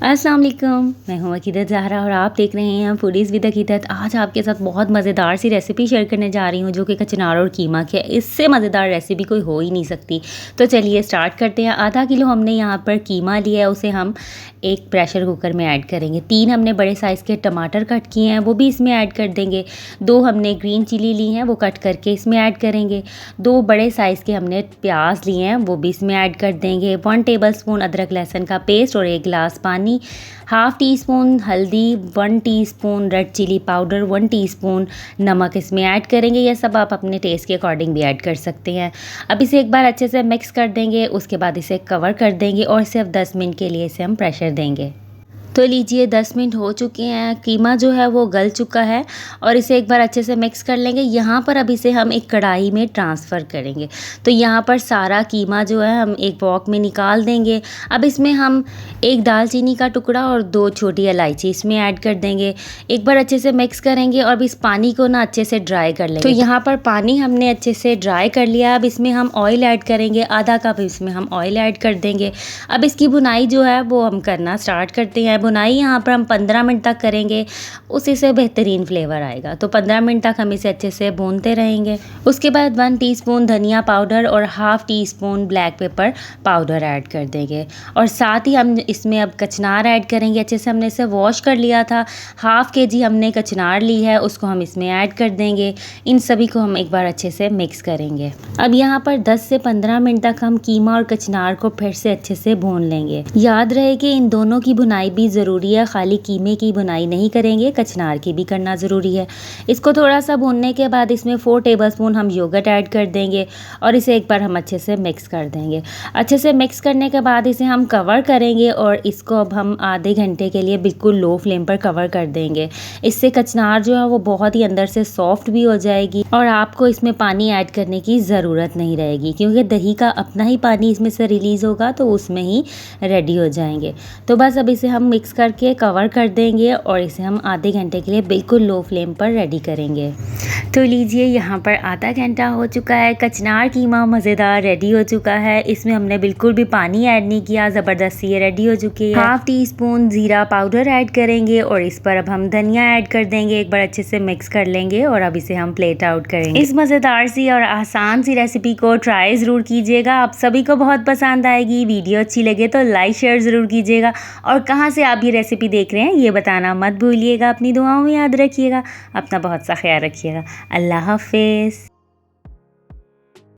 अस्सलाम वालेकुम, मैं हूँ अकीदत ज़हरा और आप देख रहे हैं फूडीज़ विद अकीदत। आज आपके साथ बहुत मज़ेदार सी रेसिपी शेयर करने जा रही हूँ जो कि कचनार और कीमा की है। इससे मज़ेदार रेसिपी कोई हो ही नहीं सकती। तो चलिए स्टार्ट करते हैं। आधा किलो हमने यहाँ पर कीमा लिया है, उसे हम एक प्रेशर कुकर में ऐड करेंगे। 3 हमने बड़े साइज़ के टमाटर कट किए हैं, वो भी इसमें ऐड कर देंगे। 2 हमने ग्रीन चिली ली हैं, वो कट करके इसमें ऐड करेंगे। 2 बड़े साइज़ के हमने प्याज लिए हैं, वो भी इसमें ऐड कर देंगे। 1 टेबलस्पून अदरक लहसुन का पेस्ट और 1 गिलास पानी, हाफ़ टी स्पून हल्दी, 1 teaspoon red chilli powder, 1 teaspoon नमक इसमें ऐड करेंगे। यह सब आप अपने टेस्ट के अकॉर्डिंग भी ऐड कर सकते हैं। अब इसे एक बार अच्छे से मिक्स कर देंगे, उसके बाद इसे कवर कर देंगे और सिर्फ 10 मिनट के लिए इसे हम प्रेशर देंगे। तो लीजिए 10 मिनट हो चुके हैं, कीमा जो है वो गल चुका है और इसे एक बार अच्छे से मिक्स कर लेंगे। यहाँ पर अब इसे हम एक कढ़ाई में ट्रांसफ़र करेंगे। तो यहाँ पर सारा कीमा जो है हम एक वॉक में निकाल देंगे। अब इसमें हम 1 दालचीनी का टुकड़ा और 2 छोटी इलायची इसमें ऐड कर देंगे। एक बार अच्छे से मिक्स करेंगे और अब इस पानी को ना अच्छे से ड्राई कर लेंगे। तो यहाँ पर पानी हमने अच्छे से ड्राई कर लिया। अब इसमें हम ऑयल ऐड करेंगे, आधा कप इसमें हम ऑयल ऐड कर देंगे। अब इसकी भुनाई जो है वो हम करना स्टार्ट करते हैं। भुनाई यहाँ पर हम 15 मिनट तक करेंगे, उसी से बेहतरीन फ्लेवर आएगा। तो 15 मिनट तक हम इसे अच्छे से भूनते रहेंगे। उसके बाद 1 टीस्पून धनिया पाउडर और half teaspoon black pepper powder add कर देंगे और साथ ही हम इसमें अब कचनार ऐड करेंगे। अच्छे से हमने इसे वॉश कर लिया था। हाफ़ केजी हमने कचनार ली है, उसको हम इसमें ऐड कर देंगे। इन सभी को हम एक बार अच्छे से मिक्स करेंगे। अब यहाँ पर 10 से 15 मिनट तक हम कीमा और कचनार को फिर से अच्छे से भून लेंगे। याद रहे कि इन दोनों की भुनाई भी ज़रूरी है, खाली कीमे की भुनाई नहीं करेंगे, कचनार की भी करना ज़रूरी है। इसको थोड़ा सा भूनने के बाद इसमें 4 टेबलस्पून हम योगर्ट ऐड कर देंगे और इसे एक बार हम अच्छे से मिक्स कर देंगे। अच्छे से मिक्स करने के बाद इसे हम कवर करेंगे और इसको अब हम आधे घंटे के लिए बिल्कुल लो फ्लेम पर कवर कर देंगे। इससे कचनार जो है वो बहुत ही अंदर से सॉफ्ट भी हो जाएगी और आपको इसमें पानी ऐड करने की ज़रूरत नहीं रहेगी, क्योंकि दही का अपना ही पानी इसमें से रिलीज़ होगा तो उसमें ही रेडी हो जाएंगे। तो बस अब इसे हम मिक्स करके कवर कर देंगे और इसे हम आधे घंटे के लिए बिल्कुल लो फ्लेम पर रेडी करेंगे। तो लीजिए यहाँ पर आधा घंटा हो चुका है, कचनार कीमा मज़ेदार रेडी हो चुका है। इसमें हमने बिल्कुल भी पानी ऐड नहीं किया, ज़बरदस्ती ये रेडी हो चुकी है। हाफ़ टीस्पून ज़ीरा पाउडर ऐड करेंगे और इस पर अब हम धनिया ऐड कर देंगे। एक बार अच्छे से मिक्स कर लेंगे और अब इसे हम प्लेट आउट करेंगे। इस मज़ेदार सी और आसान सी रेसिपी को ट्राई ज़रूर कीजिएगा, आप सभी को बहुत पसंद आएगी। वीडियो अच्छी लगे तो लाइक शेयर ज़रूर कीजिएगा और कहाँ से आप ये रेसिपी देख रहे हैं ये बताना मत भूलिएगा। अपनी दुआओं में याद रखिएगा। अपना बहुत सा ख्याल रखिएगा। अल्लाह हाफ़िज़।